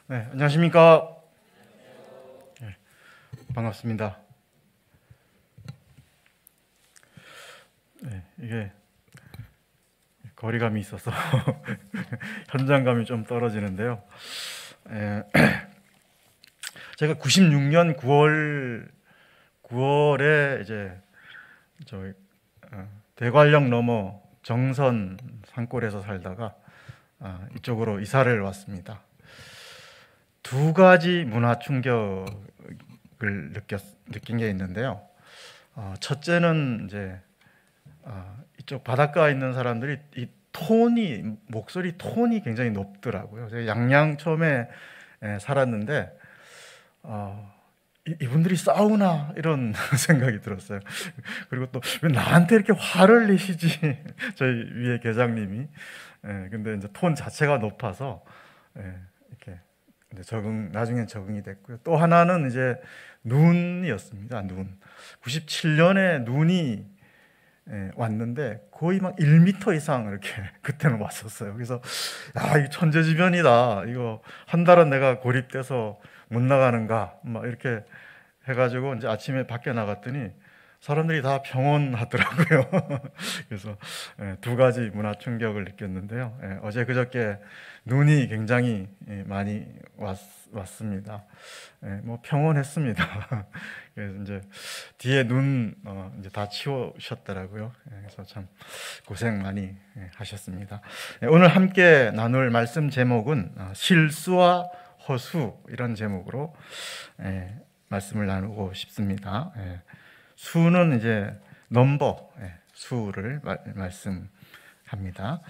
네, 안녕하십니까? 네, 반갑습니다. 네, 이게 거리감이 있어서 현장감이 좀 떨어지는데요. 제가 96년 9월에 이제 대관령 넘어 정선 산골에서 살다가 이쪽으로 이사를 왔습니다. 두 가지 문화 충격을 느낀 게 있는데요. 첫째는 이제 이쪽 바닷가에 있는 사람들이 목소리 톤이 굉장히 높더라고요. 제가 양양 처음에 살았는데 이분들이 싸우나 이런 생각이 들었어요. 그리고 또 왜 나한테 이렇게 화를 내시지? 저희 위에 계장님이. 근데 이제 톤 자체가 높아서 이렇게 나중엔 적응이 됐고요. 또 하나는 이제 눈이었습니다. 눈. 97년에 눈이 왔는데 거의 막 1m 이상 이렇게 그때는 왔었어요. 그래서 이거 천재지변이다. 이거 한 달은 내가 고립돼서 못 나가는가? 막 이렇게 해가지고 이제 아침에 밖에 나갔더니 사람들이 다 평온하더라고요. 그래서 두 가지 문화 충격을 느꼈는데요. 어제 그저께 눈이 굉장히 많이 왔습니다. 뭐 평온했습니다. 그래서 이제 뒤에 눈 이제 다 치우셨더라고요. 그래서 참 고생 많이 하셨습니다. 오늘 함께 나눌 말씀 제목은 실수와 허수 이런 제목으로 말씀을 나누고 싶습니다. 수는 이제 넘버 수를 말씀합니다.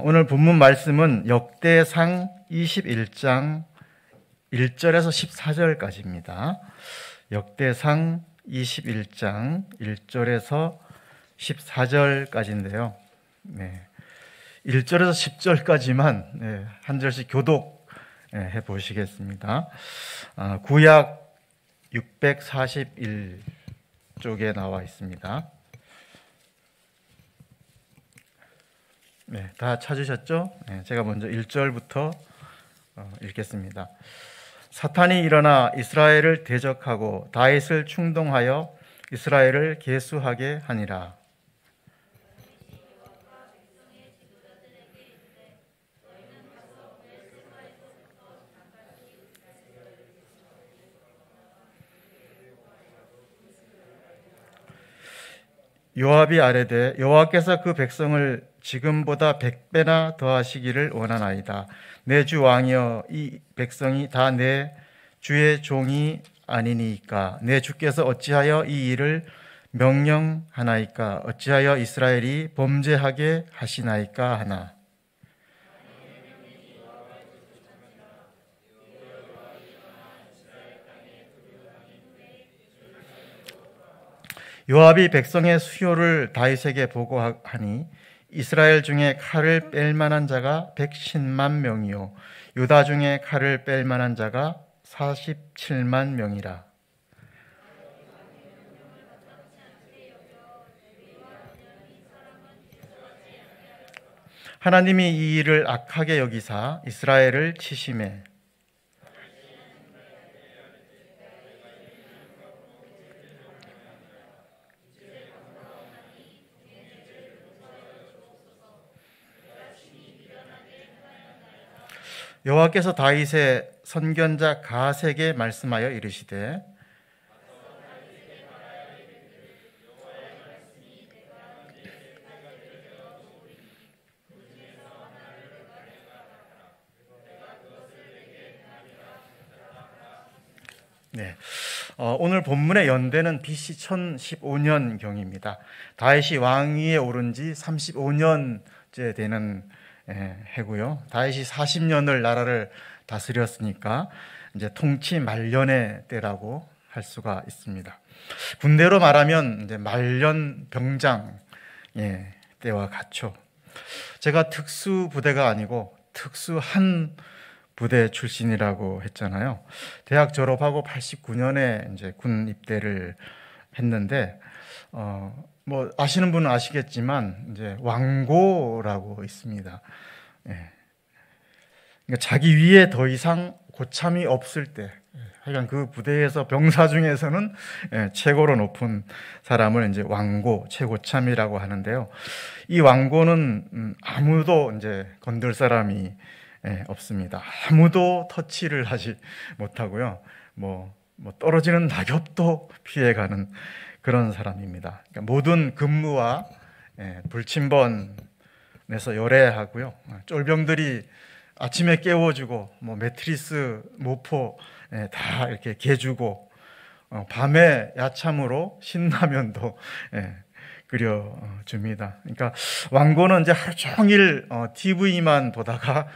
오늘 본문 말씀은 역대상 21장 1절에서 14절까지입니다. 역대상 21장 1절에서 14절까지인데요. 1절에서 10절까지만 한 절씩 교독해 보시겠습니다. 구약 641쪽에 나와 있습니다. 다 찾으셨죠? 제가 먼저 1절부터 읽겠습니다. 사탄이 일어나 이스라엘을 대적하고 다윗을 충동하여 이스라엘을 계수하게 하니라. 요압이 아뢰되 여호와께서 그 백성을 지금보다 100배나 더하시기를 원하나이다. 내 주 왕이여, 이 백성이 다 내 주의 종이 아니니까 내 주께서 어찌하여 이 일을 명령하나이까? 어찌하여 이스라엘이 범죄하게 하시나이까 하나. 요압이 백성의 수요를 다윗에게 보고하니 이스라엘 중에 칼을 뺄 만한 자가 110만 명이요 유다 중에 칼을 뺄 만한 자가 47만 명이라. 하나님이 이 일을 악하게 여기사 이스라엘을 치심해 여호와께서 다윗의 선견자 갓에게 말씀하여 이르시되 오늘 본문의 연대는 BC 1015년경입니다. 다윗이 왕위에 오른 지 35년째 되는 해고요. 다윗이 40년을 나라를 다스렸으니까 이제 통치 말년의 때라고 할 수가 있습니다. 군대로 말하면 이제 말년 병장 때와 같죠. 제가 특수부대가 아니고 특수한 부대 출신이라고 했잖아요. 대학 졸업하고 89년에 이제 군 입대를 했는데 뭐 아시는 분은 아시겠지만 이제 왕고라고 있습니다. 그러니까 자기 위에 더 이상 고참이 없을 때, 하여간 그 부대에서 병사 중에서는 최고로 높은 사람을 이제 왕고, 최고참이라고 하는데요. 이 왕고는 아무도 이제 건들 사람이 없습니다. 아무도 터치를 하지 못하고요. 뭐 떨어지는 낙엽도 피해가는 그런 사람입니다. 그러니까 모든 근무와 불침번에서 열애하고요. 쫄병들이 아침에 깨워주고 매트리스, 모포 다 이렇게 개주고 밤에 야참으로 신라면도 끓여줍니다. 그러니까 왕고는 이제 하루 종일 TV만 보다가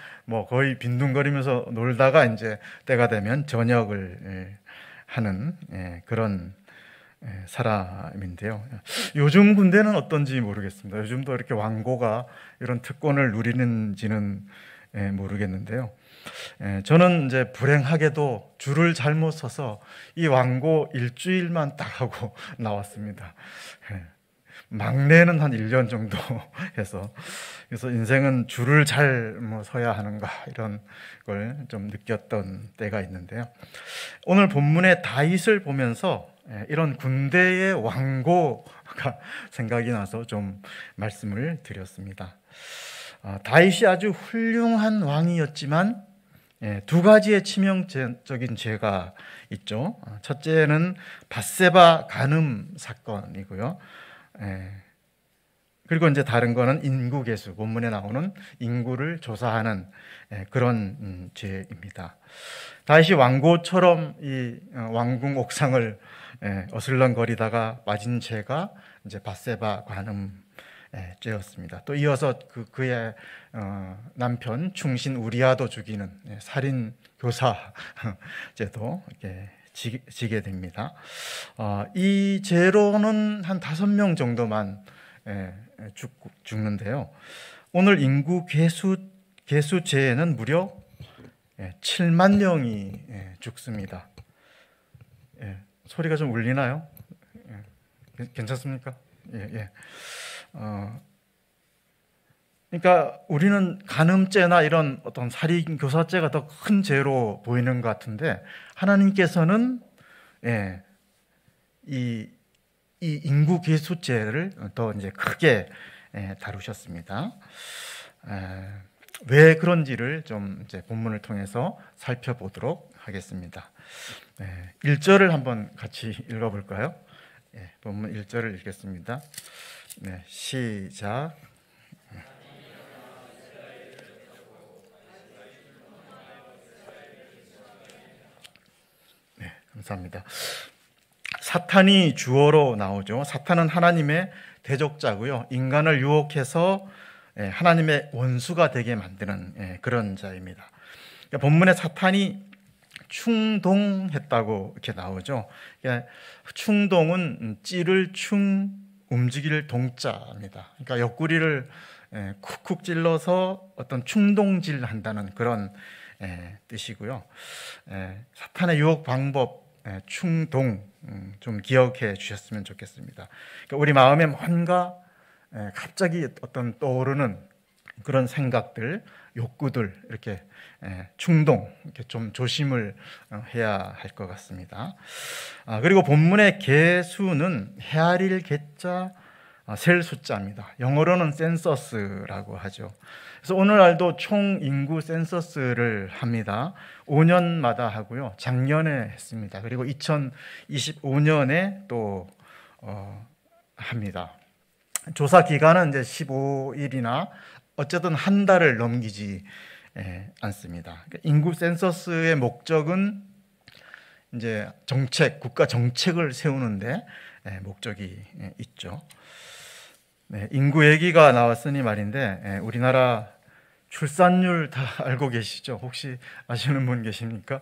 거의 빈둥거리면서 놀다가 이제 때가 되면 저녁을 하는 그런 사람인데요. 요즘 군대는 어떤지 모르겠습니다. 요즘도 이렇게 왕고가 이런 특권을 누리는지는 모르겠는데요. 저는 이제 불행하게도 줄을 잘못 서서 이 왕고 일주일만 딱 하고 나왔습니다. 막내는 한 1년 정도 해서, 그래서 인생은 줄을 잘 서야 하는가 이런 걸 좀 느꼈던 때가 있는데요. 오늘 본문의 다윗을 보면서 이런 군대의 왕고가 생각이 나서 좀 말씀을 드렸습니다. 다윗이 아주 훌륭한 왕이었지만 두 가지의 치명적인 죄가 있죠. 첫째는 밧세바 간음 사건이고요. 그리고 이제 다른 거는 인구계수, 본문에 나오는 인구를 조사하는 그런 죄입니다. 다윗이 왕고처럼 이 왕궁 옥상을 어슬렁거리다가 맞은 죄가 이제 밧세바 간음 죄였습니다. 또 이어서 그의 남편 충신 우리아도 죽이는 살인 교사 죄도 이렇게 지게 됩니다. 이 죄로는 한 5명 정도만 죽는데요. 오늘 인구 계수 죄에는 무려 7만 명이 죽습니다. 소리가 좀 울리나요? 괜찮습니까? 예. 그러니까 우리는 간음죄나 이런 어떤 살인 교사죄가 더 큰 죄로 보이는 것 같은데 하나님께서는 이 인구 계수죄를 더 이제 크게 다루셨습니다. 왜 그런지를 좀 이제 본문을 통해서 살펴보도록 하겠습니다. 1절을 한번 같이 읽어볼까요? 본문 1절을 읽겠습니다. 시작. 감사합니다. 사탄이 주어로 나오죠. 사탄은 하나님의 대적자고요. 인간을 유혹해서 하나님의 원수가 되게 만드는 그런 자입니다. 본문에 사탄이 충동했다고 이렇게 나오죠. 충동은 찌를 충, 움직일 동자입니다. 그러니까 옆구리를 쿡쿡 찔러서 어떤 충동질 한다는 그런 뜻이고요. 사탄의 유혹 방법, 충동 좀 기억해 주셨으면 좋겠습니다. 그러니까 우리 마음에 뭔가 갑자기 어떤 떠오르는 그런 생각들, 욕구들 이렇게 충동 이렇게 좀 조심을 해야 할 것 같습니다. 그리고 본문의 개수는 헤아릴 개자 셀 숫자입니다. 영어로는 센서스라고 하죠. 그래서 오늘날도 총 인구 센서스를 합니다. 5년마다 하고요. 작년에 했습니다. 그리고 2025년에 또 합니다. 조사 기간은 이제 15일이나 어쨌든 한 달을 넘기지 않습니다. 인구 센서스의 목적은 이제 국가 정책을 세우는데 목적이 있죠. 인구 얘기가 나왔으니 말인데 우리나라 출산율 다 알고 계시죠? 혹시 아시는 분 계십니까?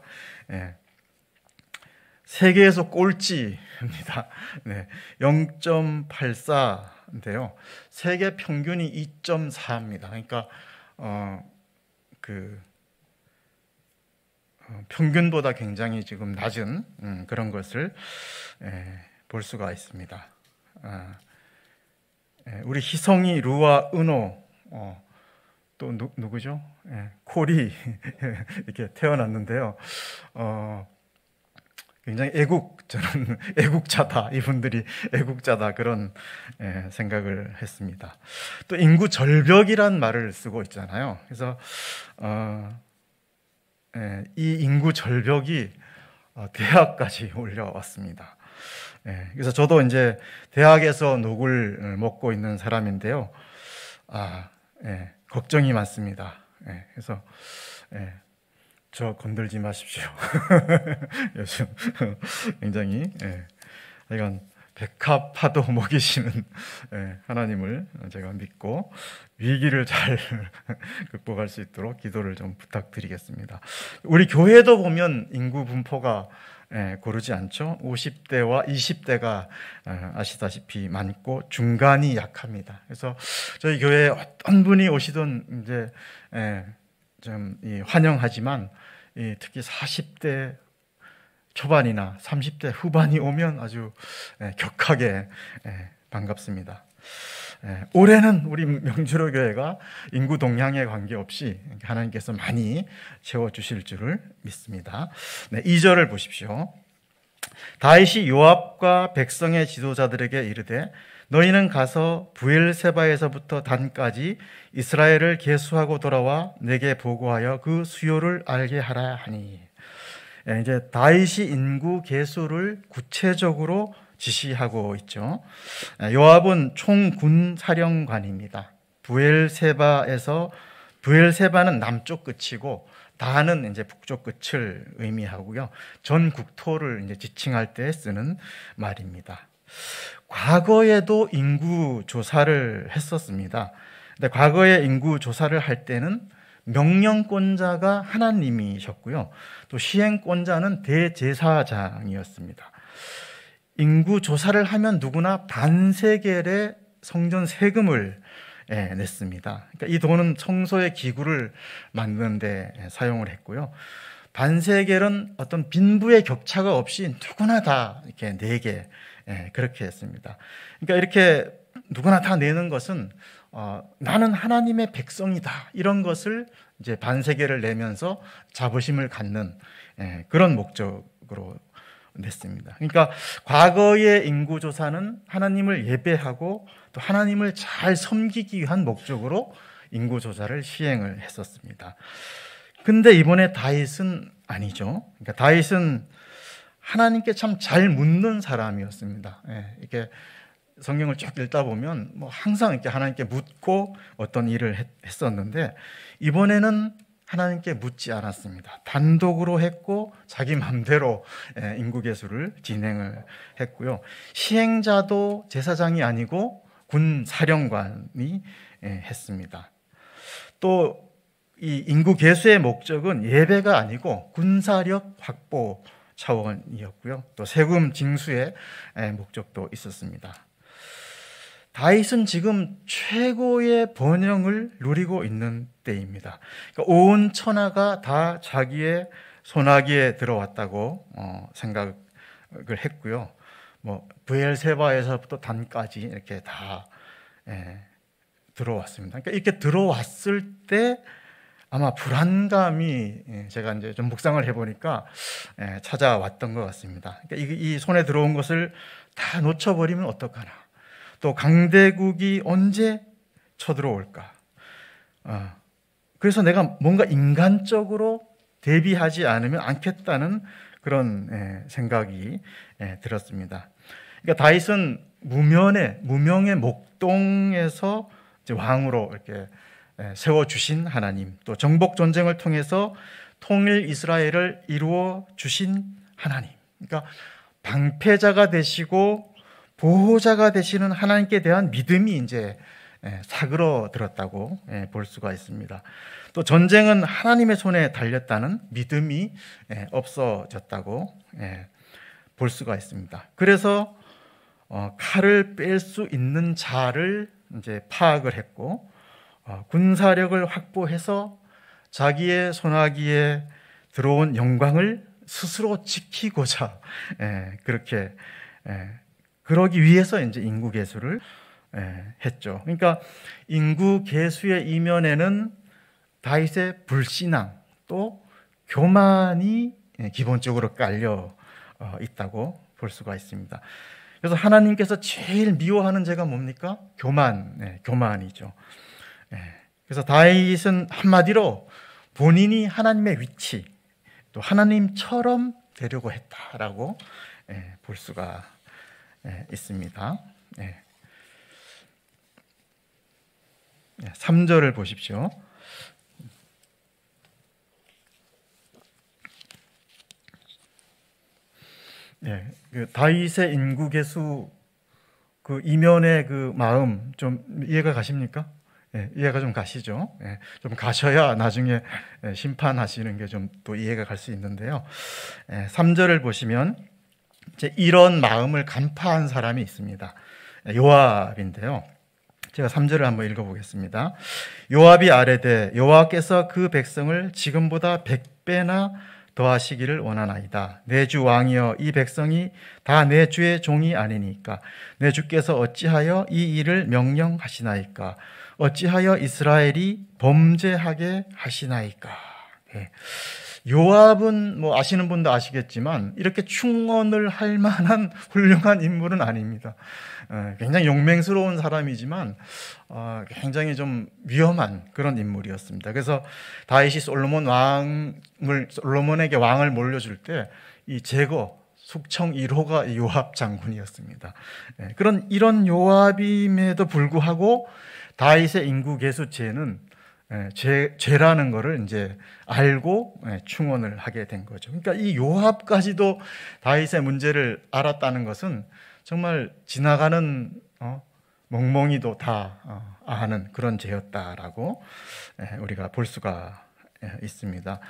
세계에서 꼴찌입니다. 0.84인데요. 세계 평균이 2.4입니다. 그러니까 평균보다 굉장히 지금 낮은 그런 것을 볼 수가 있습니다. 우리 희성이, 루아, 은호 또 누구죠? 콜이 이렇게 태어났는데요. 굉장히 저는 애국자다. 이분들이 애국자다. 그런 생각을 했습니다. 또 인구 절벽이란 말을 쓰고 있잖아요. 그래서 이 인구 절벽이 대학까지 올려왔습니다. 그래서 저도 이제 대학에서 녹을 먹고 있는 사람인데요. 걱정이 많습니다. 그래서 저 건들지 마십시오. 요즘 굉장히 이건 백합화도 먹이시는 하나님을 제가 믿고 위기를 잘 극복할 수 있도록 기도를 좀 부탁드리겠습니다. 우리 교회도 보면 인구 분포가 고르지 않죠. 50대와 20대가 아시다시피 많고 중간이 약합니다. 그래서 저희 교회에 어떤 분이 오시든 이제 좀 환영하지만 특히 40대 초반이나 30대 후반이 오면 아주 격하게 반갑습니다. 올해는 우리 명주로 교회가 인구 동향에 관계없이 하나님께서 많이 채워주실 줄을 믿습니다. 2절을 보십시오. 다윗이 요압과 백성의 지도자들에게 이르되 너희는 가서 브엘세바에서부터 단까지 이스라엘을 계수하고 돌아와 내게 보고하여 그 수요를 알게 하라 하니. 이제 다윗이 인구 계수를 구체적으로 지시하고 있죠. 요압은 총군 사령관입니다. 브엘세바는 남쪽 끝이고 다는 이제 북쪽 끝을 의미하고요. 전 국토를 이제 지칭할 때 쓰는 말입니다. 과거에도 인구 조사를 했었습니다. 근데 과거에 인구 조사를 할 때는 명령권자가 하나님이셨고요. 또 시행권자는 대제사장이었습니다. 인구 조사를 하면 누구나 반세겔의 성전 세금을 냈습니다. 그러니까 이 돈은 청소의 기구를 만드는 데 사용을 했고요. 반세겔은 어떤 빈부의 격차가 없이 누구나 다 이렇게 내게 그렇게 했습니다. 그러니까 이렇게 누구나 다 내는 것은 나는 하나님의 백성이다. 이런 것을 이제 반세겔을 내면서 자부심을 갖는 그런 목적으로 냈습니다. 그러니까 과거의 인구조사는 하나님을 예배하고 또 하나님을 잘 섬기기 위한 목적으로 인구조사를 시행을 했었습니다. 근데 이번에 다윗은 아니죠. 그러니까 다윗은 하나님께 참 잘 묻는 사람이었습니다. 이렇게 성경을 쭉 읽다 보면 항상 이렇게 하나님께 묻고 어떤 일을 했었는데 이번에는 하나님께 묻지 않았습니다. 단독으로 했고 자기 마음대로 인구계수를 진행을 했고요. 시행자도 제사장이 아니고 군 사령관이 했습니다. 또 이 인구계수의 목적은 예배가 아니고 군사력 확보 차원이었고요. 또 세금 징수의 목적도 있었습니다. 다윗은 지금 최고의 번영을 누리고 있는 때입니다. 그러니까 온 천하가 다 자기의 손아귀에 들어왔다고 생각을 했고요. 브엘세바에서부터 단까지 이렇게 다 들어왔습니다. 그러니까 이렇게 들어왔을 때 아마 불안감이 제가 이제 좀 묵상을 해보니까 찾아왔던 것 같습니다. 그러니까 이 손에 들어온 것을 다 놓쳐버리면 어떡하나. 또 강대국이 언제 쳐들어올까? 그래서 내가 뭔가 인간적으로 대비하지 않으면 않겠다는 그런 생각이 들었습니다. 그러니까 다윗은 무명의 목동에서 이제 왕으로 이렇게 세워주신 하나님, 또 정복 전쟁을 통해서 통일 이스라엘을 이루어 주신 하나님. 그러니까 방패자가 되시고 보호자가 되시는 하나님께 대한 믿음이 이제 사그러들었다고 볼 수가 있습니다. 또 전쟁은 하나님의 손에 달렸다는 믿음이 없어졌다고 볼 수가 있습니다. 그래서 칼을 뺄 수 있는 자를 이제 파악을 했고 군사력을 확보해서 자기의 손아귀에 들어온 영광을 스스로 지키고자 그렇게 그러기 위해서 이제 인구 계수를 했죠. 그러니까 인구 계수의 이면에는 다윗의 불신앙 또 교만이 기본적으로 깔려 있다고 볼 수가 있습니다. 그래서 하나님께서 제일 미워하는 죄가 뭡니까? 교만이죠. 그래서 다윗은 한마디로 본인이 하나님의 위치, 또 하나님처럼 되려고 했다라고 볼 수가 있습니다. 3절을 보십시오. 그 다윗의 인구계수 그 이면의 그 마음 좀 이해가 가십니까? 이해가 좀 가시죠? 좀 가셔야 나중에 심판하시는 게 좀 또 이해가 갈 수 있는데요. 3절을 보시면 이제 이런 마음을 간파한 사람이 있습니다. 요압인데요. 제가 3절을 한번 읽어보겠습니다. 요압이 아뢰되 여호와께서 그 백성을 지금보다 100배나 더하시기를 원하나이다. 내 주 왕이여 이 백성이 다 내 주의 종이 아니니까 내 주께서 어찌하여 이 일을 명령하시나이까 어찌하여 이스라엘이 범죄하게 하시나이까. 요압은 뭐 아시는 분도 아시겠지만 이렇게 충언을 할 만한 훌륭한 인물은 아닙니다. 굉장히 용맹스러운 사람이지만 굉장히 좀 위험한 그런 인물이었습니다. 그래서 다윗이 솔로몬에게 왕을 몰려줄 때 이 제거 숙청 1호가 요압 장군이었습니다. 이런 요압임에도 불구하고 다윗의 인구계수죄는 죄라는 것을 이제 알고 충언을 하게 된 거죠. 그러니까 이 요압까지도 다윗의 문제를 알았다는 것은 정말 지나가는 멍멍이도 다 아는 그런 죄였다라고 우리가 볼 수가 있습니다.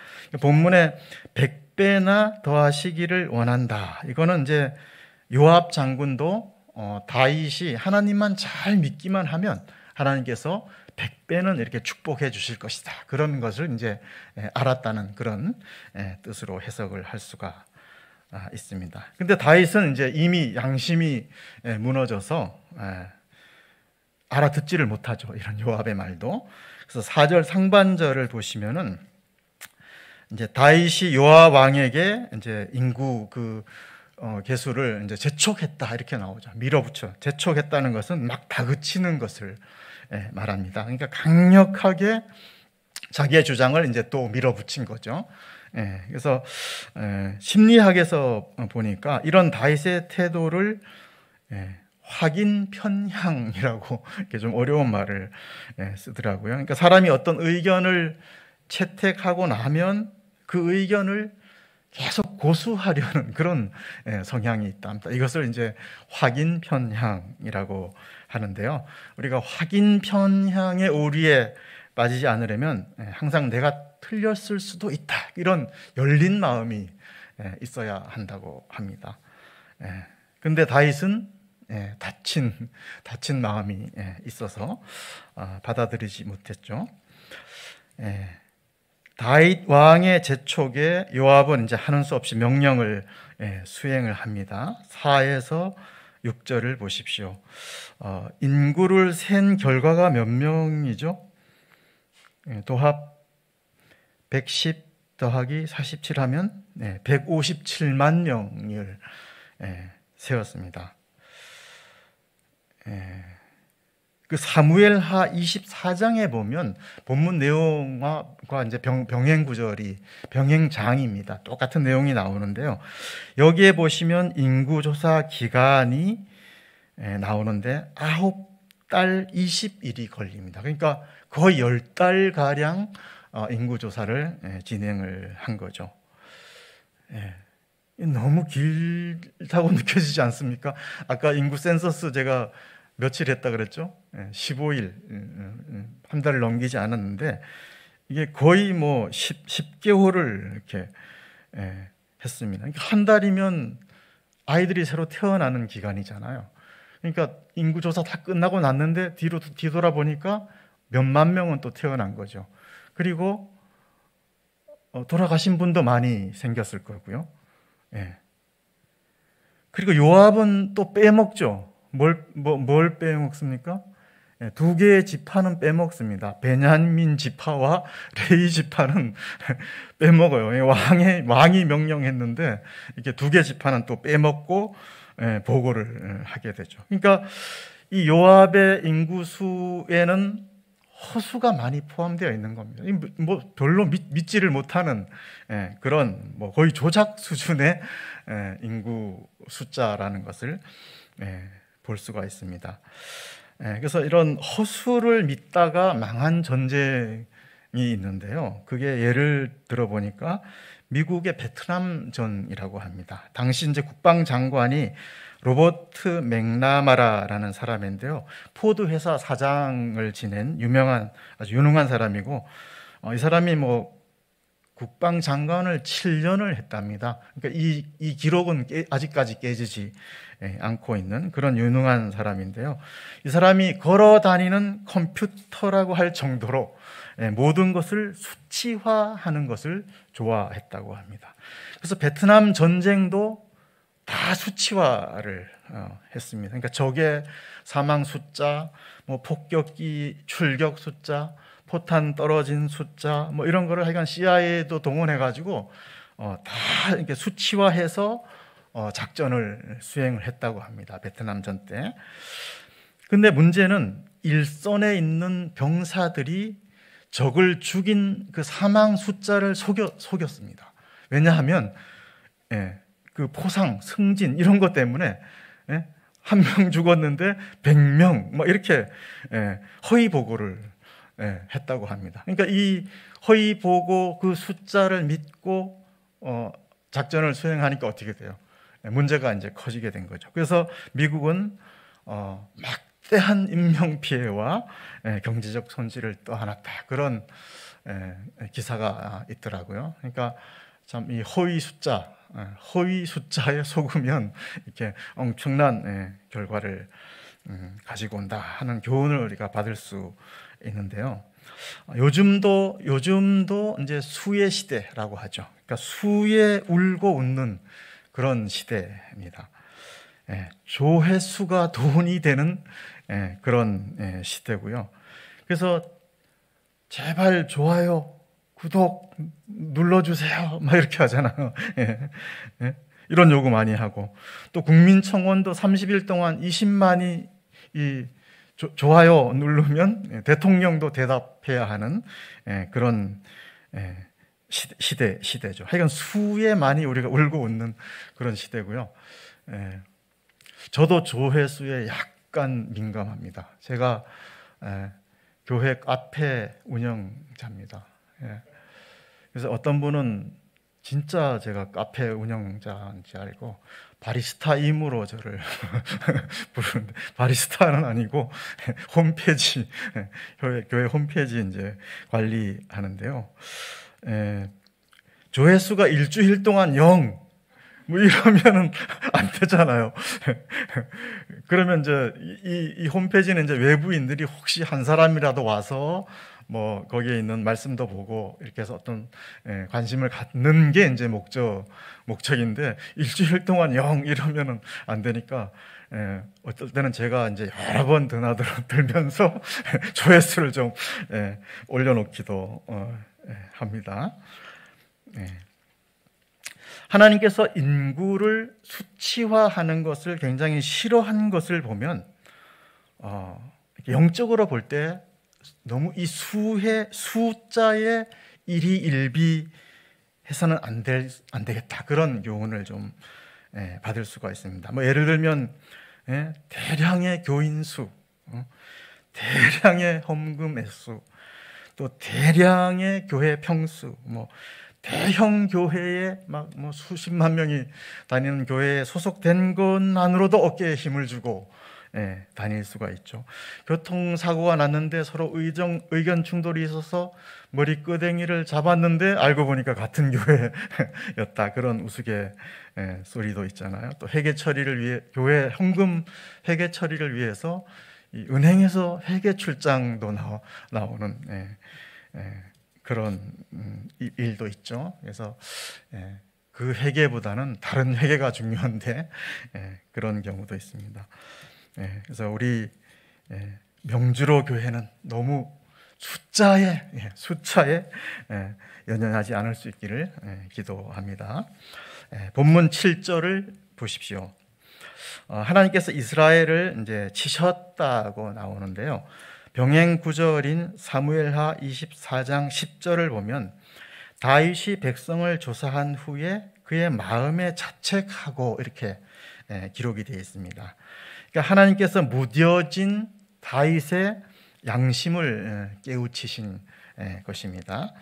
본문에 100배나 더하시기를 원한다. 이거는 이제 요압 장군도 다윗이 하나님만 잘 믿기만 하면 하나님께서 100배는 이렇게 축복해 주실 것이다. 그런 것을 이제 알았다는 그런 뜻으로 해석을 할 수가 있습니다. 근데 다윗은 이제 이미 양심이 무너져서 알아듣지를 못하죠. 이런 요압의 말도. 그래서 4절 상반절을 보시면은 이제 다윗이 요압 왕에게 이제 인구 계수를 이제 재촉했다 이렇게 나오죠. 밀어붙여 재촉했다는 것은 막 다그치는 것을 말합니다. 그러니까 강력하게 자기의 주장을 이제 또 밀어붙인 거죠. 그래서 심리학에서 보니까 이런 다윗의 태도를 확인 편향이라고 이렇게 좀 어려운 말을 쓰더라고요. 그러니까 사람이 어떤 의견을 채택하고 나면 그 의견을 계속 고수하려는 그런 성향이 있다. 이것을 이제 확인 편향이라고 하는데요. 우리가 확인 편향의 오류에 빠지지 않으려면 항상 내가 틀렸을 수도 있다. 이런 열린 마음이 있어야 한다고 합니다. 근데 다윗은 다친 마음이 있어서 받아들이지 못했죠. 다윗 왕의 재촉에 요압은 이제 하는 수 없이 명령을 수행을 합니다. 4에서 6절을 보십시오. 인구를 센 결과가 몇 명이죠? 도합 110 더하기 47 하면 157만 명을 세웠습니다. 그 사무엘하 24장에 보면 본문 내용과 이제 병행 구절이 병행장입니다. 똑같은 내용이 나오는데요. 여기에 보시면 인구조사 기간이 나오는데 9달 20일이 걸립니다. 그러니까 거의 10달 가량 인구조사를 진행을 한 거죠. 너무 길다고 느껴지지 않습니까? 아까 인구 센서스 제가 며칠 했다 그랬죠? 15일, 한 달을 넘기지 않았는데 이게 거의 뭐 10개월을 이렇게 했습니다. 그러니까 한 달이면 아이들이 새로 태어나는 기간이잖아요. 그러니까 인구조사 다 끝나고 났는데 뒤돌아보니까 몇만 명은 또 태어난 거죠. 그리고 돌아가신 분도 많이 생겼을 거고요. 그리고 요압은 또 빼먹죠. 뭘 빼먹습니까? 두 개의 지파는 빼먹습니다. 베냐민 지파와 레위 지파는 빼먹어요. 왕이 명령했는데 이렇게 두 개 지파는 또 빼먹고 보고를 하게 되죠. 그러니까 이 요압의 인구수에는 허수가 많이 포함되어 있는 겁니다. 뭐 별로 믿지를 못하는 그런 뭐 거의 조작 수준의 인구 숫자라는 것을 볼 수가 있습니다. 그래서 이런 허수를 믿다가 망한 전쟁이 있는데요. 그게 예를 들어 보니까 미국의 베트남전이라고 합니다. 당시 이제 국방장관이 로버트 맥나마라라는 사람인데요. 포드 회사 사장을 지낸 아주 유능한 사람이고, 이 사람이 뭐 국방장관을 7년을 했답니다. 그러니까 이 기록은 아직까지 깨지지 않고 있는 그런 유능한 사람인데요. 이 사람이 걸어 다니는 컴퓨터라고 할 정도로 모든 것을 수치화하는 것을 좋아했다고 합니다. 그래서 베트남 전쟁도 다 수치화를 했습니다. 그러니까 적의 사망 숫자, 뭐 폭격기 출격 숫자, 포탄 떨어진 숫자, 뭐 이런 거를 하여간 CIA도 동원해가지고 다 이렇게 수치화해서 작전을 수행을 했다고 합니다. 베트남전 때. 근데 문제는 일선에 있는 병사들이 적을 죽인 그 사망 숫자를 속였습니다. 왜냐하면 그 포상, 승진 이런 것 때문에 한 명 죽었는데 100명 뭐 이렇게 허위 보고를 했다고 합니다. 그러니까 이 허위 보고 그 숫자를 믿고 작전을 수행하니까 어떻게 돼요? 문제가 이제 커지게 된 거죠. 그래서 미국은 막대한 인명 피해와 경제적 손실을 떠안았다. 그런 기사가 있더라고요. 그러니까 참 이 허위 숫자에 속으면 이렇게 엄청난 결과를 가지고 온다 하는 교훈을 우리가 받을 수 있는데요. 요즘도 이제 수의 시대라고 하죠. 그러니까 수에 울고 웃는 그런 시대입니다. 조회수가 돈이 되는 그런 시대고요. 그래서 제발 좋아요, 구독 눌러주세요 막 이렇게 하잖아요. 이런 요구 많이 하고, 또 국민청원도 30일 동안 20만이 좋아요 누르면 대통령도 대답해야 하는 그런 시대죠. 하여간 수에 많이 우리가 울고 웃는 그런 시대고요. 저도 조회수에 약간 민감합니다. 제가 교회 카페 운영자입니다. 그래서 어떤 분은 진짜 제가 카페 운영자인지 알고 바리스타 임으로 저를 부르는데, 바리스타는 아니고 홈페이지, 교회 홈페이지 이제 관리하는데요. 조회수가 일주일 동안 0, 뭐 이러면은 안 되잖아요. 그러면 이제 이 홈페이지는 이제 외부인들이 혹시 한 사람이라도 와서 뭐 거기에 있는 말씀도 보고 이렇게 해서 어떤 관심을 갖는 게 이제 목적인데, 일주일 동안 0 이러면은 안 되니까 어떨 때는 제가 이제 여러 번 들면서 조회수를 좀 올려놓기도 합니다. 하나님께서 인구를 수치화하는 것을 굉장히 싫어한 것을 보면 영적으로 볼 때 너무 이 숫자에 일희일비해서는 안 되겠다, 그런 교훈을 좀 받을 수가 있습니다. 뭐 예를 들면 대량의 교인 수, 대량의 헌금 액수, 또 대량의 교회 평수, 뭐 대형 교회에 막 뭐 수십만 명이 다니는 교회에 소속된 것만으로도 어깨에 힘을 주고 다닐 수가 있죠. 교통사고가 났는데 서로 의견 충돌이 있어서 머리끄댕이를 잡았는데 알고 보니까 같은 교회였다, 그런 우스갯소리도 있잖아요. 또 회계 처리를 위해, 교회 현금 회계 처리를 위해서 이 은행에서 회계 출장도 나오는 그런 일도 있죠. 그래서 그 회계보다는 다른 회계가 중요한데 그런 경우도 있습니다. 그래서 우리 명주로 교회는 너무 숫자에 연연하지 않을 수 있기를 기도합니다. 본문 7절을 보십시오. 하나님께서 이스라엘을 이제 치셨다고 나오는데요. 병행 구절인 사무엘하 24장 10절을 보면 다윗이 백성을 조사한 후에 그의 마음에 자책하고 이렇게 기록이 되어 있습니다. 그러니까 하나님께서 무뎌진 다윗의 양심을 깨우치신 것입니다.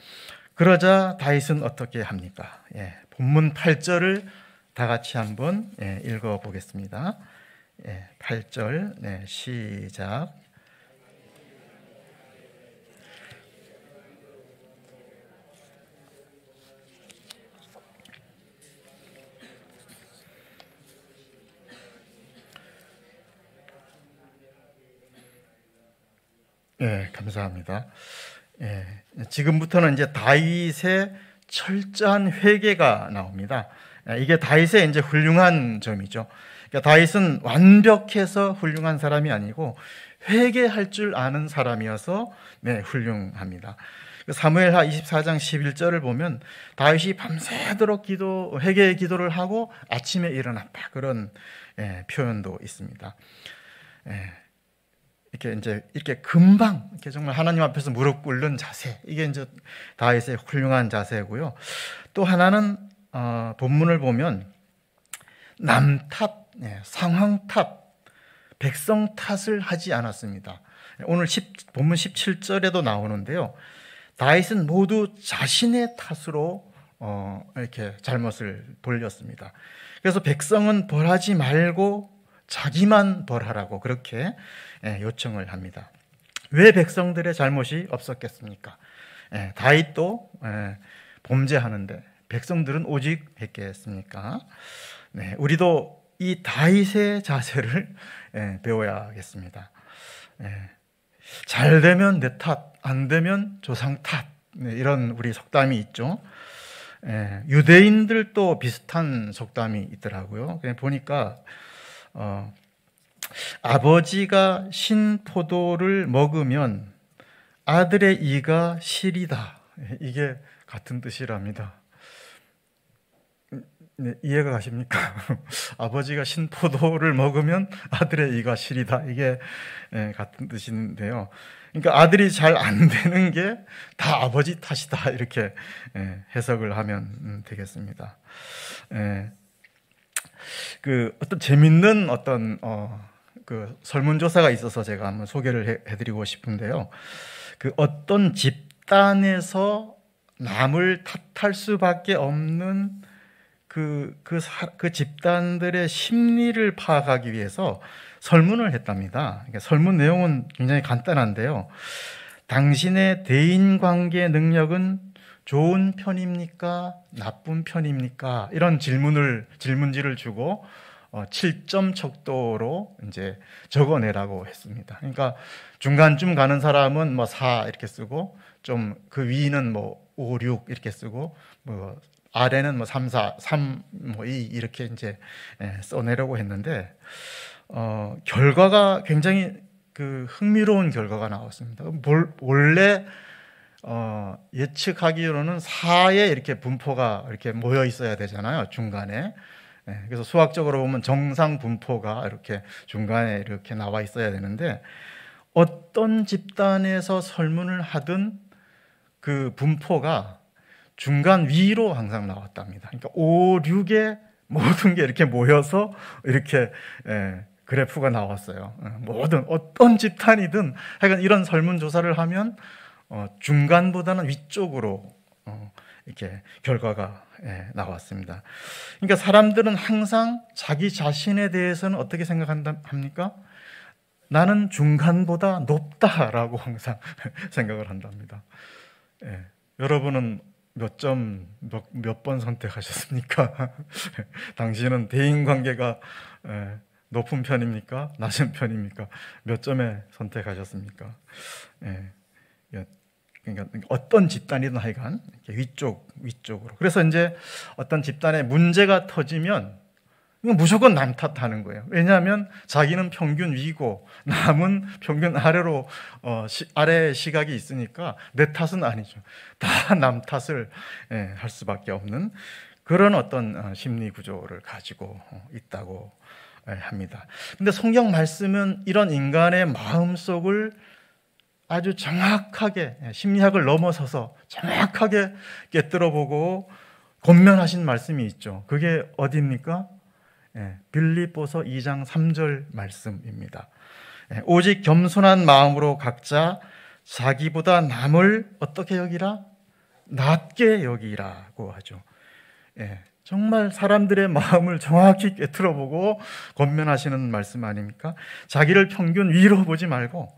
그러자 다윗은 어떻게 합니까? 본문 8절을 다 같이 한번 읽어보겠습니다. 8절 시작. 감사합니다. 지금부터는 이제 다윗의 철저한 회개가 나옵니다. 이게 다윗의 이제 훌륭한 점이죠. 그러니까 다윗은 완벽해서 훌륭한 사람이 아니고 회개할 줄 아는 사람이어서 훌륭합니다. 사무엘하 24장 11절을 보면 다윗이 밤새도록 회개의 기도를 하고 아침에 일어났다, 그런 표현도 있습니다. 이렇게 금방 정말 하나님 앞에서 무릎 꿇는 자세, 이게 이제 다윗의 훌륭한 자세고요. 또 하나는 본문을 보면 남 탓, 상황 탓, 백성 탓을 하지 않았습니다. 오늘 본문 17절에도 나오는데요. 다윗은 모두 자신의 탓으로 이렇게 잘못을 돌렸습니다. 그래서 백성은 벌하지 말고 자기만 벌하라고 그렇게 요청을 합니다. 왜 백성들의 잘못이 없었겠습니까? 다윗도 범죄하는데 백성들은 오직 했겠습니까? 우리도 이 다윗의 자세를 배워야겠습니다. 잘 되면 내 탓, 안 되면 조상 탓, 이런 우리 속담이 있죠. 유대인들도 비슷한 속담이 있더라고요. 보니까 아버지가 신 포도를 먹으면 아들의 이가 시리다, 이게 같은 뜻이랍니다. 이해가 가십니까? 아버지가 신 포도를 먹으면 아들의 이가 시리다, 이게 같은 뜻인데요. 그러니까 아들이 잘 안 되는 게 다 아버지 탓이다, 이렇게 해석을 하면 되겠습니다. 어떤 재밌는 그 설문조사가 있어서 제가 한번 소개를 해드리고 싶은데요. 어떤 집단에서 남을 탓할 수밖에 없는 그 집단들의 심리를 파악하기 위해서 설문을 했답니다. 그러니까 설문 내용은 굉장히 간단한데요. 당신의 대인관계 능력은 좋은 편입니까? 나쁜 편입니까? 이런 질문지를 주고 7점 척도로 이제 적어내라고 했습니다. 그러니까 중간쯤 가는 사람은 4 이렇게 쓰고, 좀 그 위는 5, 6 이렇게 쓰고, 아래는 3, 4, 3, 2 이렇게 이제 써내려고 했는데, 결과가 굉장히 흥미로운 결과가 나왔습니다. 원래 예측하기로는 4에 이렇게 분포가 이렇게 모여 있어야 되잖아요, 중간에. 그래서 수학적으로 보면 정상 분포가 이렇게 중간에 이렇게 나와 있어야 되는데, 어떤 집단에서 설문을 하든 그 분포가 중간 위로 항상 나왔답니다. 그러니까 5, 6에 모든 게 이렇게 모여서 이렇게 그래프가 나왔어요. 어떤 집단이든 하여간 이런 설문조사를 하면 중간보다는 위쪽으로 이렇게 결과가 나왔습니다. 그러니까 사람들은 항상 자기 자신에 대해서는 어떻게 생각합니까? 나는 중간보다 높다라고 항상 생각을 한답니다. 여러분은 몇 번 선택하셨습니까? 당신은 대인관계가 높은 편입니까? 낮은 편입니까? 몇 점에 선택하셨습니까? 그러니까 어떤 집단이든 하여간 위쪽으로. 그래서 이제 어떤 집단에 문제가 터지면 무조건 남 탓하는 거예요. 왜냐하면 자기는 평균 위고 남은 평균 아래로 아래 시각이 있으니까 내 탓은 아니죠. 다 남 탓을 할 수밖에 없는 그런 어떤 심리 구조를 가지고 있다고 합니다. 근데 성경 말씀은 이런 인간의 마음속을 아주 정확하게 심리학을 넘어서서 정확하게 꿰뚫어보고 권면하신 말씀이 있죠. 그게 어디입니까? 빌립보서 2장 3절 말씀입니다. 오직 겸손한 마음으로 각자 자기보다 남을 어떻게 여기라? 낮게 여기라고 하죠. 정말 사람들의 마음을 정확히 꿰뚫어보고 권면하시는 말씀 아닙니까? 자기를 평균 위로 보지 말고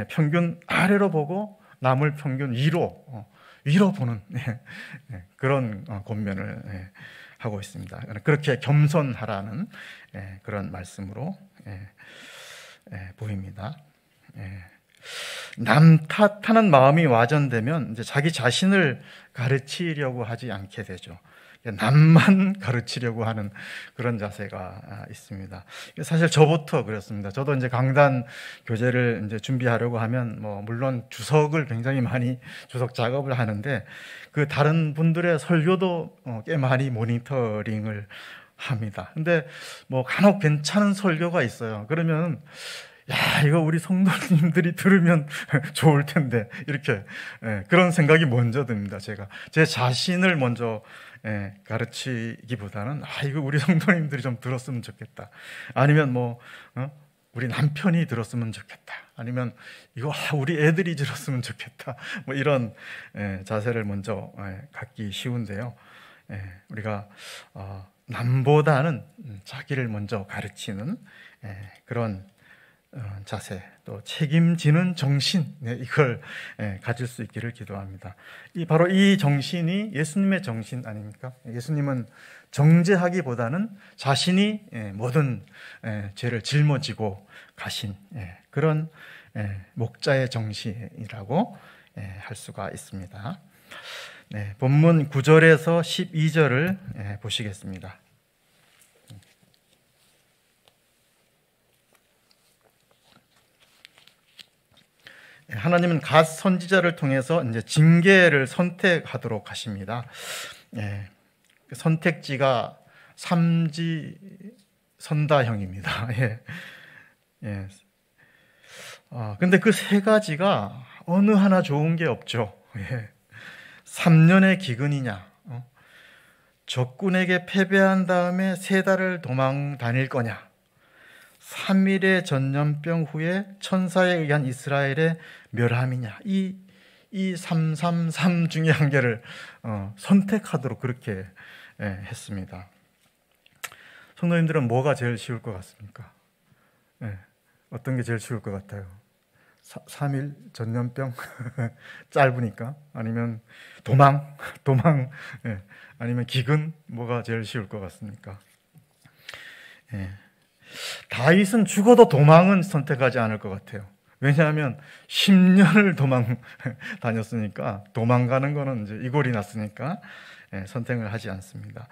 평균 아래로 보고 남을 평균 위로 보는 그런 권면을 하고 있습니다. 그렇게 겸손하라는 그런 말씀으로 보입니다. 남 탓하는 마음이 와전되면 이제 자기 자신을 가르치려고 하지 않게 되죠. 남만 가르치려고 하는 그런 자세가 있습니다. 사실 저부터 그렇습니다. 저도 이제 강단 교재를 이제 준비하려고 하면 물론 주석을 굉장히 많이 주석 작업을 하는데 그 다른 분들의 설교도 꽤 많이 모니터링을 합니다. 근데 간혹 괜찮은 설교가 있어요. 그러면 야, 이거 우리 성도님들이 들으면 좋을 텐데 이렇게 그런 생각이 먼저 듭니다. 제가 제 자신을 먼저 가르치기보다는 이거 우리 성도님들이 좀 들었으면 좋겠다. 아니면 우리 남편이 들었으면 좋겠다. 아니면 이거 우리 애들이 들었으면 좋겠다. 이런 자세를 먼저 갖기 쉬운데요. 우리가 남보다는 자기를 먼저 가르치는 그런 자세, 또 책임지는 정신, 이걸 가질 수 있기를 기도합니다. 바로 이 정신이 예수님의 정신 아닙니까? 예수님은 정죄하기보다는 자신이 모든 죄를 짊어지고 가신 그런 목자의 정신이라고 할 수가 있습니다. 본문 9절에서 12절을 보시겠습니다. 하나님은 갓 선지자를 통해서 이제 징계를 선택하도록 하십니다. 선택지가 삼지선다형입니다. 근데 그 세 가지가 어느 하나 좋은 게 없죠. 3년의 기근이냐, 적군에게 패배한 다음에 3달을 도망 다닐 거냐, 3일의 전염병 후에 천사에 의한 이스라엘의 멸함이냐, 이 333 중에 한 개를 선택하도록 그렇게 했습니다. 성도님들은 뭐가 제일 쉬울 것 같습니까? 어떤 게 제일 쉬울 것 같아요? 3일 전염병 짧으니까, 아니면 도망 아니면 기근, 뭐가 제일 쉬울 것 같습니까? 다윗은 죽어도 도망은 선택하지 않을 것 같아요. 왜냐하면 10년을 도망 다녔으니까, 도망가는 거는 이제 이골이 났으니까 선택을 하지 않습니다.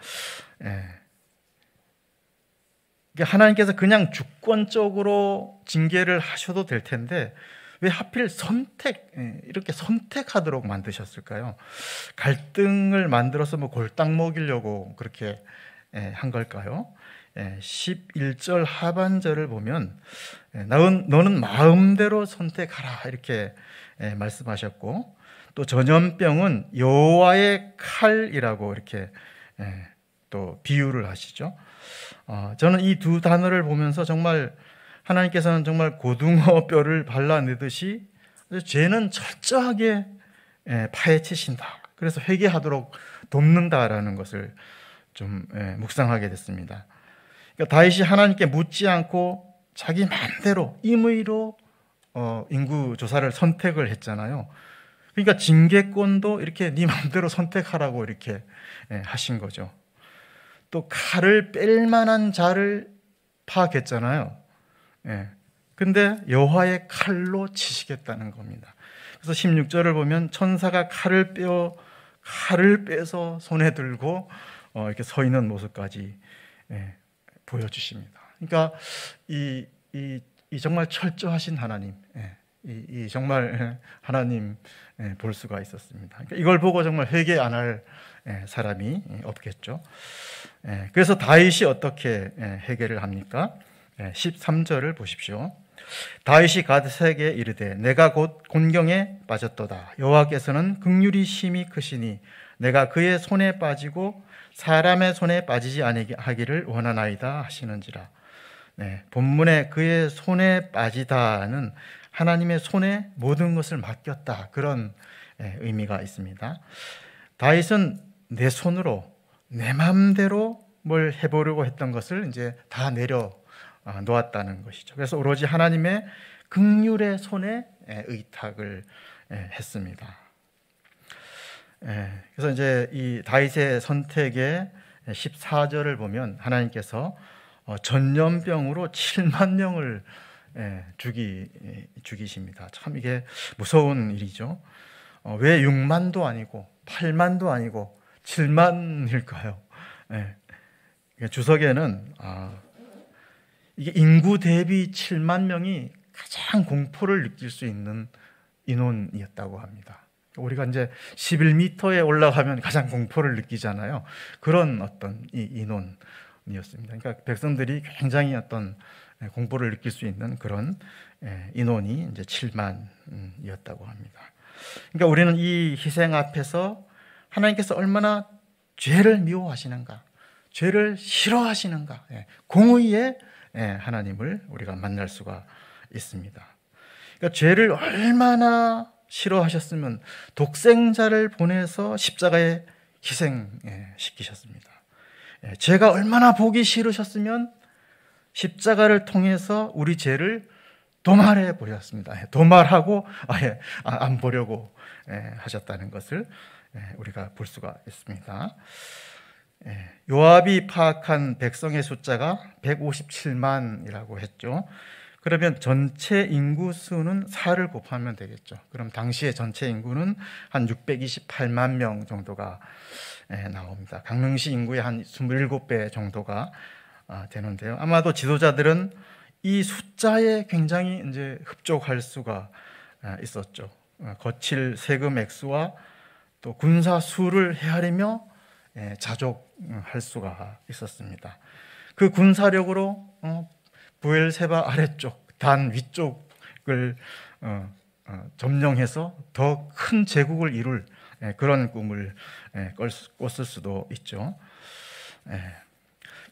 하나님께서 그냥 주권적으로 징계를 하셔도 될 텐데 왜 하필 이렇게 선택하도록 만드셨을까요? 갈등을 만들어서 골당 먹이려고 그렇게 한 걸까요? 11절 하반절을 보면 너는 마음대로 선택하라 이렇게 말씀하셨고, 또 전염병은 여호와의 칼이라고 이렇게 또 비유를 하시죠. 저는 이 두 단어를 보면서 정말 하나님께서는 정말 고등어 뼈를 발라내듯이 죄는 철저하게 파헤치신다. 그래서 회개하도록 돕는다라는 것을 좀 묵상하게 됐습니다. 그러니까 다윗이 하나님께 묻지 않고 자기 마음대로 임의로 인구 조사를 선택을 했잖아요. 그러니까 징계권도 이렇게 네 마음대로 선택하라고 이렇게 하신 거죠. 또 칼을 뺄 만한 자를 파악했잖아요. 근데 여호와의 칼로 치시겠다는 겁니다. 그래서 16절을 보면 천사가 칼을 빼서 손에 들고 이렇게 서 있는 모습까지 보여주십니다. 그러니까 이 정말 철저하신 하나님, 이 정말 하나님 볼 수가 있었습니다. 그러니까 이걸 보고 정말 회개 안 할 사람이 없겠죠. 그래서 다윗이 어떻게 회개를 합니까? 13절을 보십시오. 다윗이 갓에게 이르되 내가 곧 곤경에 빠졌도다. 여호와께서는 긍휼이 심히 크시니 내가 그의 손에 빠지고 사람의 손에 빠지지 아니게 하기를 원하나이다 하시는지라. 본문에 그의 손에 빠지다는 하나님의 손에 모든 것을 맡겼다, 그런 의미가 있습니다. 다윗은 내 손으로 내 마음대로 뭘 해보려고 했던 것을 이제 다 내려 놓았다는 것이죠. 그래서 오로지 하나님의 긍휼의 손에 의탁을 했습니다. 그래서 이제 이 다윗의 선택의 14절을 보면 하나님께서 전염병으로 7만 명을 죽이십니다. 참 이게 무서운 일이죠. 왜 6만도 아니고 8만도 아니고 7만일까요? 주석에는 이게 인구 대비 7만 명이 가장 공포를 느낄 수 있는 인원이었다고 합니다. 우리가 이제 11m에 올라가면 가장 공포를 느끼잖아요. 그런 어떤 인원이었습니다. 그러니까 백성들이 굉장히 어떤 공포를 느낄 수 있는 그런 인원이 이제 7만이었다고 합니다. 그러니까 우리는 이 희생 앞에서 하나님께서 얼마나 죄를 미워하시는가, 죄를 싫어하시는가, 공의의 하나님을 우리가 만날 수가 있습니다. 그러니까 죄를 얼마나 싫어하셨으면 독생자를 보내서 십자가에 희생시키셨습니다. 죄가 얼마나 보기 싫으셨으면 십자가를 통해서 우리 죄를 도말해 버렸습니다. 도말하고 아예 안 보려고 하셨다는 것을 우리가 볼 수가 있습니다. 요압이 파악한 백성의 숫자가 157만이라고 했죠. 그러면 전체 인구 수는 4를 곱하면 되겠죠. 그럼 당시의 전체 인구는 한 628만 명 정도가 나옵니다. 강릉시 인구의 한 27배 정도가 되는데요. 아마도 지도자들은 이 숫자에 굉장히 이제 흡족할 수가 있었죠. 거칠 세금 액수와 또 군사 수를 헤아리며 자족할 수가 있었습니다. 그 군사력으로 부엘세바 아래쪽, 단 위쪽을 점령해서 더 큰 제국을 이룰 그런 꿈을 꿨을 수도 있죠.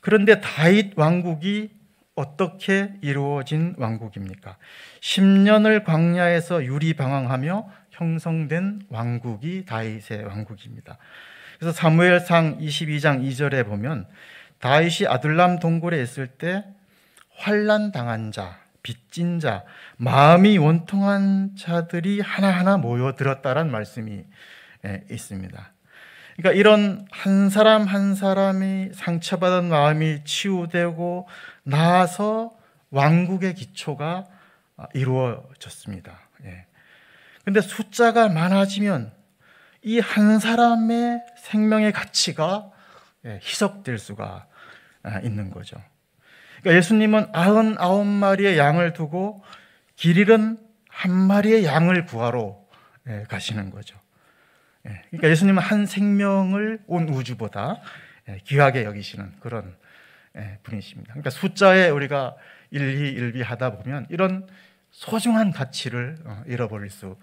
그런데 다윗 왕국이 어떻게 이루어진 왕국입니까? 10년을 광야에서 유리방황하며 형성된 왕국이 다윗의 왕국입니다. 그래서 사무엘상 22장 2절에 보면 다윗이 아둘람 동굴에 있을 때 환난 당한 자, 빚진 자, 마음이 원통한 자들이 하나하나 모여들었다라는 말씀이 있습니다. 그러니까 이런 한 사람 한 사람이 상처받은 마음이 치유되고 나서 왕국의 기초가 이루어졌습니다. 그런데 숫자가 많아지면 이 한 사람의 생명의 가치가 희석될 수가 있는 거죠. 그러니까 예수님은 99마리의 양을 두고 길 잃은 한 마리의 양을 구하러 가시는 거죠. 그러니까 예수님은 한 생명을 온 우주보다 귀하게 여기시는 그런 분이십니다. 그러니까 숫자에 우리가 일희일비하다 보면 이런 소중한 가치를 잃어버릴 수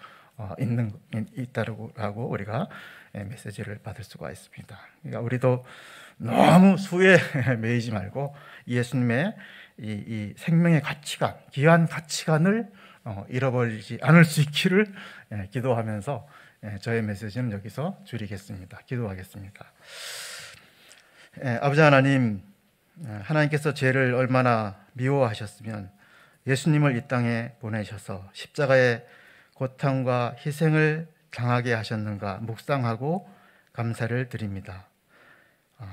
있다고 우리가 메시지를 받을 수가 있습니다. 그러니까 우리도 너무 수에 매이지 말고 예수님의 이 생명의 가치관, 귀한 가치관을 잃어버리지 않을 수 있기를 기도하면서 저의 메시지는 여기서 줄이겠습니다. 기도하겠습니다. 아버지 하나님, 하나님께서 죄를 얼마나 미워하셨으면 예수님을 이 땅에 보내셔서 십자가의 고통과 희생을 당하게 하셨는가 묵상하고 감사를 드립니다.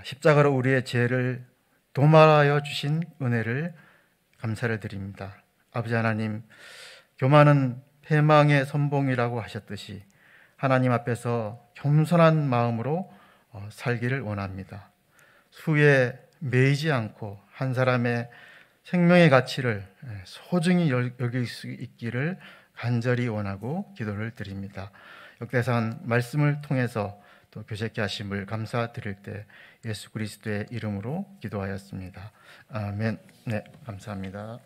십자가로 우리의 죄를 도말하여 주신 은혜를 감사를 드립니다. 아버지 하나님, 교만은 패망의 선봉이라고 하셨듯이 하나님 앞에서 겸손한 마음으로 살기를 원합니다. 수에 매이지 않고 한 사람의 생명의 가치를 소중히 여길 수 있기를 간절히 원하고 기도를 드립니다. 역대상 말씀을 통해서 또 교제케 하심을 감사드릴 때 예수 그리스도의 이름으로 기도하였습니다. 아멘. 네, 감사합니다.